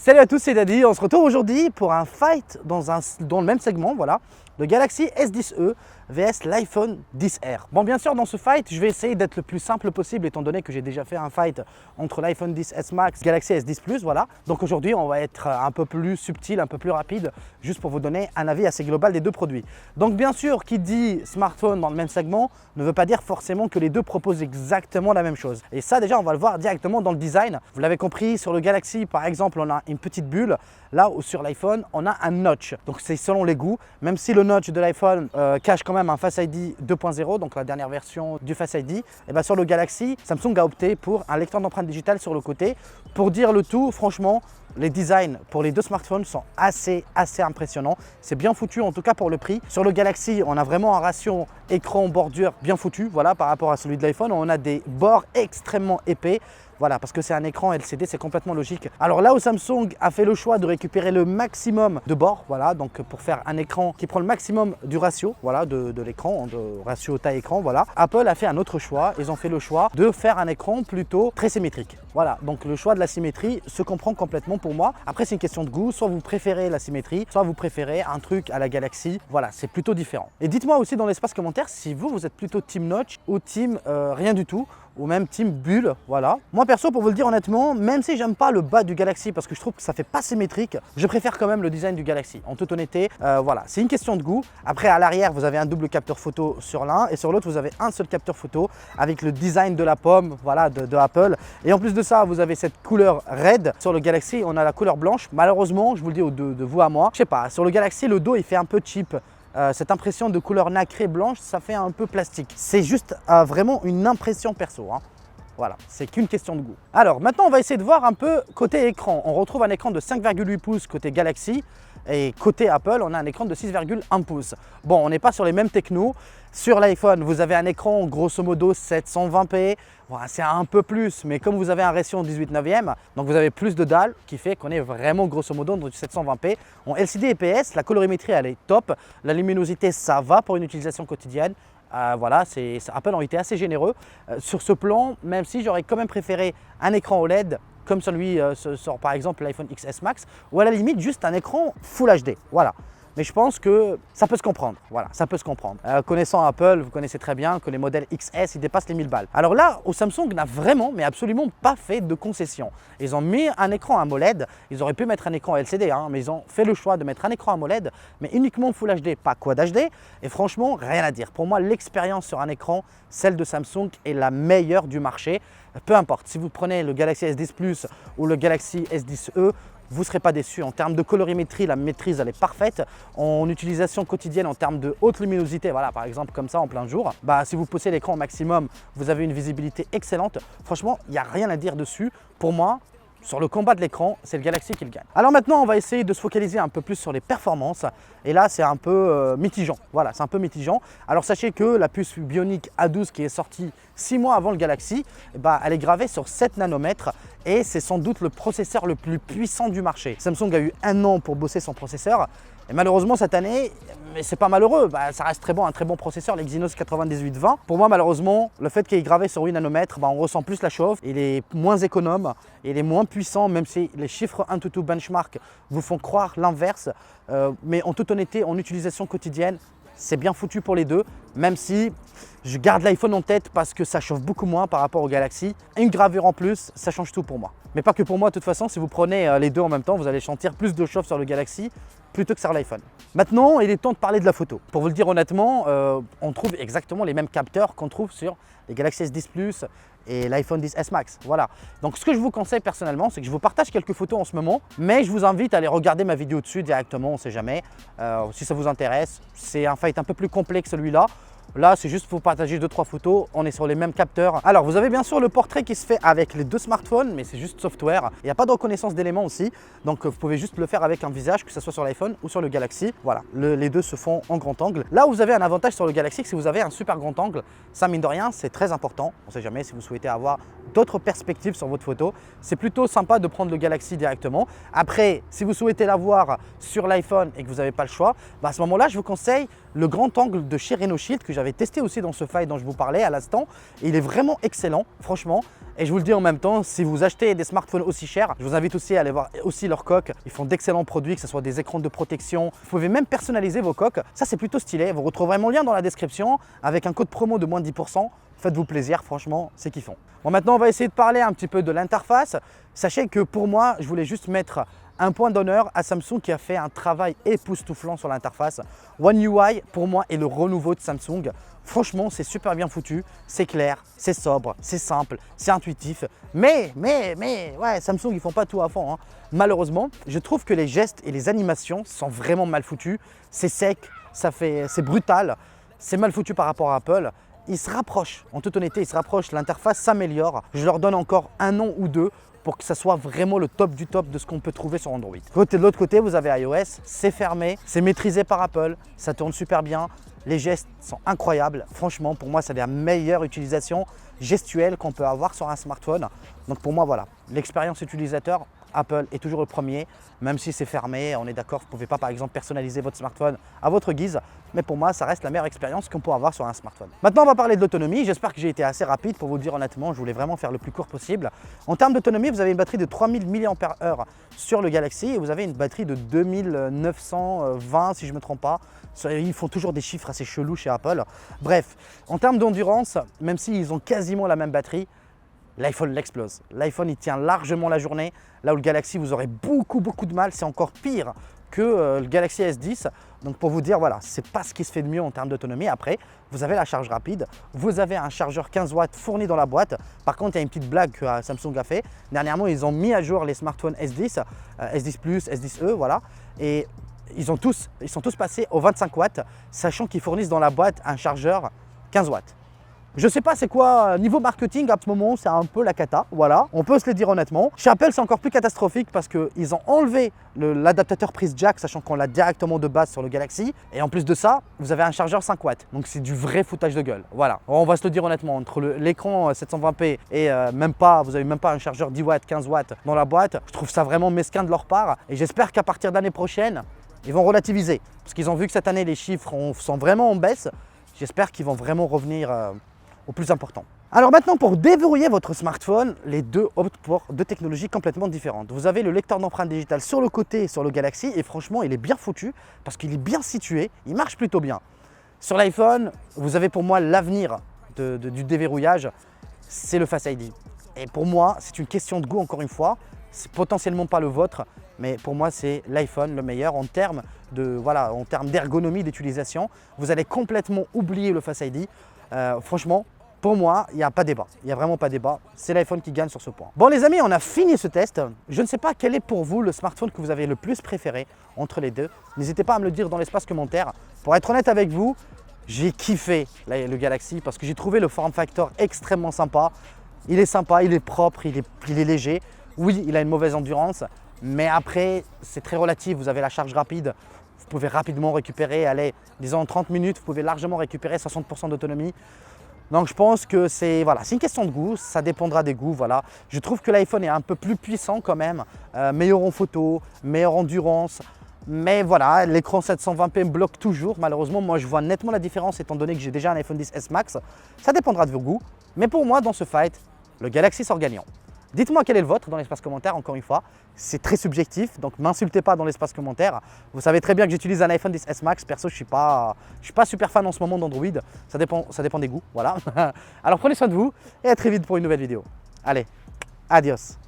Salut à tous, c'est Daddy. On se retrouve aujourd'hui pour un fight dans le même segment, voilà, le Galaxy S10e vs l'iPhone XR. Bon, bien sûr, dans ce fight, je vais essayer d'être le plus simple possible étant donné que j'ai déjà fait un fight entre l'iPhone XS Max et Galaxy S10 Plus, voilà. Donc aujourd'hui, on va être un peu plus subtil, un peu plus rapide, juste pour vous donner un avis assez global des deux produits. Donc bien sûr, qui dit smartphone dans le même segment ne veut pas dire forcément que les deux proposent exactement la même chose. Et ça, déjà, on va le voir directement dans le design. Vous l'avez compris, sur le Galaxy, par exemple, on a une petite bulle, là où sur l'iPhone, on a un notch. Donc c'est selon les goûts, même si le notch de l'iPhone cache quand même un Face ID 2.0, donc la dernière version du Face ID, et bien sur le Galaxy, Samsung a opté pour un lecteur d'empreintes digitales sur le côté. Pour dire le tout, franchement, les designs pour les deux smartphones sont assez impressionnants. C'est bien foutu, en tout cas pour le prix. Sur le Galaxy, on a vraiment un ratio écran-bordure bien foutu, voilà, par rapport à celui de l'iPhone. On a des bords extrêmement épais. Voilà, parce que c'est un écran LCD, c'est complètement logique. Alors là où Samsung a fait le choix de récupérer le maximum de bords, voilà, donc pour faire un écran qui prend le maximum du ratio, voilà, de l'écran, de ratio taille-écran, voilà. Apple a fait un autre choix, ils ont fait le choix de faire un écran plutôt très symétrique. Voilà, donc le choix de la symétrie se comprend complètement pour moi. Après, c'est une question de goût, soit vous préférez la symétrie, soit vous préférez un truc à la Galaxy. Voilà, c'est plutôt différent. Et dites-moi aussi dans l'espace commentaire si vous êtes plutôt team notch ou team rien du tout, ou même team bulle, voilà. Moi perso, pour vous le dire honnêtement, même si j'aime pas le bas du Galaxy parce que je trouve que ça fait pas symétrique, je préfère quand même le design du Galaxy. En toute honnêteté, voilà, c'est une question de goût. Après, à l'arrière, vous avez un double capteur photo sur l'un et sur l'autre, vous avez un seul capteur photo avec le design de la pomme, voilà, de Apple. Et en plus de ça, vous avez cette couleur red. Sur le Galaxy, on a la couleur blanche. Malheureusement, je vous le dis de vous à moi, je sais pas, sur le Galaxy, le dos, il fait un peu cheap. Cette impression de couleur nacrée blanche, ça fait un peu plastique. C'est juste vraiment une impression perso, hein. Voilà, c'est qu'une question de goût. Alors maintenant, on va essayer de voir un peu côté écran. On retrouve un écran de 5,8 pouces côté Galaxy et côté Apple, on a un écran de 6,1 pouces. Bon, on n'est pas sur les mêmes technos. Sur l'iPhone, vous avez un écran grosso modo 720p. Voilà, c'est un peu plus, mais comme vous avez un ratio en 18/9, donc vous avez plus de dalles, qui fait qu'on est vraiment grosso modo dans du 720p. En LCD IPS, la colorimétrie elle est top. La luminosité, ça va pour une utilisation quotidienne. Voilà, Apple ont été assez généreux sur ce plan, même si j'aurais quand même préféré un écran OLED comme celui sur par exemple l'iPhone XS Max, ou à la limite juste un écran Full HD. Voilà. Mais je pense que ça peut se comprendre. Voilà, ça peut se comprendre. Connaissant Apple, vous connaissez très bien que les modèles XS, ils dépassent les 1000 balles. Alors là, au Samsung n'a vraiment, mais absolument pas fait de concession. Ils ont mis un écran AMOLED. Ils auraient pu mettre un écran LCD, hein, mais ils ont fait le choix de mettre un écran AMOLED, mais uniquement Full HD, pas Quad HD. Et franchement, rien à dire. Pour moi, l'expérience sur un écran, celle de Samsung, est la meilleure du marché. Peu importe, si vous prenez le Galaxy S10 Plus ou le Galaxy S10e, vous ne serez pas déçus. En termes de colorimétrie, la maîtrise elle est parfaite. En utilisation quotidienne, en termes de haute luminosité, voilà, par exemple comme ça en plein jour, si vous poussez l'écran au maximum, vous avez une visibilité excellente. Franchement, il n'y a rien à dire dessus. Pour moi, sur le combat de l'écran, c'est le Galaxy qui le gagne. Alors maintenant, on va essayer de se focaliser un peu plus sur les performances. Et là, c'est un peu mitigant. Voilà, c'est un peu mitigant. Alors sachez que la puce Bionic A12 qui est sortie 6 mois avant le Galaxy, elle est gravée sur 7 nanomètres et c'est sans doute le processeur le plus puissant du marché. Samsung a eu 1 an pour bosser son processeur. Et malheureusement cette année, mais c'est pas malheureux, ça reste très bon, un très bon processeur, l'Exynos 9820. Pour moi malheureusement, le fait qu'il est gravé sur 8 nanomètres, on ressent plus la chauffe, il est moins économe, il est moins puissant, même si les chiffres AnTuTu Benchmark vous font croire l'inverse. Mais en toute honnêteté, en utilisation quotidienne, c'est bien foutu pour les deux, même si je garde l'iPhone en tête parce que ça chauffe beaucoup moins par rapport au Galaxy. Une gravure en plus, ça change tout pour moi. Mais pas que pour moi, de toute façon, si vous prenez les deux en même temps, vous allez sentir plus de chauffe sur le Galaxy plutôt que sur l'iPhone. Maintenant, il est temps de parler de la photo. Pour vous le dire honnêtement, on trouve exactement les mêmes capteurs qu'on trouve sur les Galaxy S10 Plus et l'iPhone XS Max. Voilà. Donc ce que je vous conseille personnellement, c'est que je vous partage quelques photos en ce moment, mais je vous invite à aller regarder ma vidéo dessus directement, on ne sait jamais. Si ça vous intéresse, c'est un fight un peu plus complexe celui-là. Là, c'est juste pour partager 2-3 photos. On est sur les mêmes capteurs. Alors, vous avez bien sûr le portrait qui se fait avec les deux smartphones, mais c'est juste software. Il n'y a pas de reconnaissance d'éléments aussi. Donc, vous pouvez juste le faire avec un visage, que ce soit sur l'iPhone ou sur le Galaxy. Voilà, les deux se font en grand angle. Là où vous avez un avantage sur le Galaxy, c'est que vous avez un super grand angle. Ça, mine de rien, c'est très important. On ne sait jamais si vous souhaitez avoir d'autres perspectives sur votre photo. C'est plutôt sympa de prendre le Galaxy directement. Après, si vous souhaitez l'avoir sur l'iPhone et que vous n'avez pas le choix, à ce moment-là, je vous conseille le grand angle de chez Renault Shield que j'avais testé aussi dans ce fight dont je vous parlais à l'instant. Et il est vraiment excellent, franchement. Et je vous le dis en même temps, si vous achetez des smartphones aussi chers, je vous invite aussi à aller voir aussi leurs coques. Ils font d'excellents produits, que ce soit des écrans de protection. Vous pouvez même personnaliser vos coques. Ça, c'est plutôt stylé. Vous retrouverez mon lien dans la description avec un code promo de moins de 10%. Faites-vous plaisir, franchement, c'est kiffant. Bon, maintenant, on va essayer de parler un petit peu de l'interface. Sachez que pour moi, je voulais juste mettre un point d'honneur à Samsung qui a fait un travail époustouflant sur l'interface. One UI, pour moi, est le renouveau de Samsung. Franchement, c'est super bien foutu, c'est clair, c'est sobre, c'est simple, c'est intuitif. Mais, ouais, Samsung, ils font pas tout à fond, hein. Malheureusement, je trouve que les gestes et les animations sont vraiment mal foutus. C'est sec, c'est brutal, c'est mal foutu par rapport à Apple. Ils se rapprochent, en toute honnêteté, ils se rapprochent, l'interface s'améliore. Je leur donne encore un an ou deux pour que ça soit vraiment le top du top de ce qu'on peut trouver sur Android. De l'autre côté, vous avez iOS, c'est fermé, c'est maîtrisé par Apple, ça tourne super bien, les gestes sont incroyables. Franchement, pour moi, c'est la meilleure utilisation gestuelle qu'on peut avoir sur un smartphone. Donc pour moi, voilà, l'expérience utilisateur, Apple est toujours le premier, même si c'est fermé, on est d'accord, vous ne pouvez pas par exemple personnaliser votre smartphone à votre guise, mais pour moi, ça reste la meilleure expérience qu'on peut avoir sur un smartphone. Maintenant, on va parler de l'autonomie. J'espère que j'ai été assez rapide pour vous le dire honnêtement, je voulais vraiment faire le plus court possible. En termes d'autonomie, vous avez une batterie de 3000 mAh sur le Galaxy et vous avez une batterie de 2920 si je ne me trompe pas. Ils font toujours des chiffres assez chelous chez Apple. Bref, en termes d'endurance, même s'ils ont quasiment la même batterie, l'iPhone l'explose. L'iPhone, il tient largement la journée. Là où le Galaxy, vous aurez beaucoup de mal. C'est encore pire que le Galaxy S10. Donc pour vous dire, voilà, c'est pas ce qui se fait de mieux en termes d'autonomie. Après, vous avez la charge rapide. Vous avez un chargeur 15 watts fourni dans la boîte. Par contre, il y a une petite blague que Samsung a fait. Dernièrement, ils ont mis à jour les smartphones S10, S10 Plus, S10e, voilà. Et ils sont tous passés aux 25 watts, sachant qu'ils fournissent dans la boîte un chargeur 15 watts. Je ne sais pas c'est quoi, niveau marketing, à ce moment, c'est un peu la cata, voilà, on peut se le dire honnêtement. Chez Apple, c'est encore plus catastrophique parce qu'ils ont enlevé l'adaptateur prise jack, sachant qu'on l'a directement de base sur le Galaxy. Et en plus de ça, vous avez un chargeur 5 watts, donc c'est du vrai foutage de gueule, voilà. On va se le dire honnêtement, entre l'écran 720p et vous n'avez même pas un chargeur 10 watts, 15 watts dans la boîte, je trouve ça vraiment mesquin de leur part. Et j'espère qu'à partir de l'année prochaine, ils vont relativiser, parce qu'ils ont vu que cette année, les chiffres sont vraiment en baisse. J'espère qu'ils vont vraiment revenir au plus important. Alors maintenant, pour déverrouiller votre smartphone, les deux optent pour deux technologies complètement différentes. Vous avez le lecteur d'empreintes digitales sur le côté sur le Galaxy et franchement, il est bien foutu parce qu'il est bien situé, il marche plutôt bien. Sur l'iPhone, vous avez pour moi l'avenir du déverrouillage, c'est le Face ID. Et pour moi, c'est une question de goût encore une fois, c'est potentiellement pas le vôtre, mais pour moi, c'est l'iPhone le meilleur en termes d'ergonomie d'utilisation. Vous allez complètement oublier le Face ID. Franchement, pour moi, il n'y a pas débat. Il n'y a vraiment pas débat. C'est l'iPhone qui gagne sur ce point. Bon les amis, on a fini ce test. Je ne sais pas quel est pour vous le smartphone que vous avez le plus préféré entre les deux. N'hésitez pas à me le dire dans l'espace commentaire. Pour être honnête avec vous, j'ai kiffé le Galaxy parce que j'ai trouvé le form factor extrêmement sympa. Il est sympa, il est propre, il est léger. Oui, il a une mauvaise endurance, mais après, c'est très relatif. Vous avez la charge rapide. Vous pouvez rapidement récupérer, allez, disons en 30 minutes, vous pouvez largement récupérer 60% d'autonomie. Donc je pense que c'est une question de goût, ça dépendra des goûts. Voilà. Je trouve que l'iPhone est un peu plus puissant quand même, meilleur en photo, meilleure endurance. Mais voilà, l'écran 720p me bloque toujours. Malheureusement, moi je vois nettement la différence étant donné que j'ai déjà un iPhone XS Max. Ça dépendra de vos goûts. Mais pour moi, dans ce fight, le Galaxy sort gagnant. Dites-moi quel est le vôtre dans l'espace commentaire, encore une fois. C'est très subjectif, donc m'insultez pas dans l'espace commentaire. Vous savez très bien que j'utilise un iPhone XS Max. Perso, je suis pas super fan en ce moment d'Android. Ça dépend des goûts, voilà. Alors prenez soin de vous et à très vite pour une nouvelle vidéo. Allez, adios.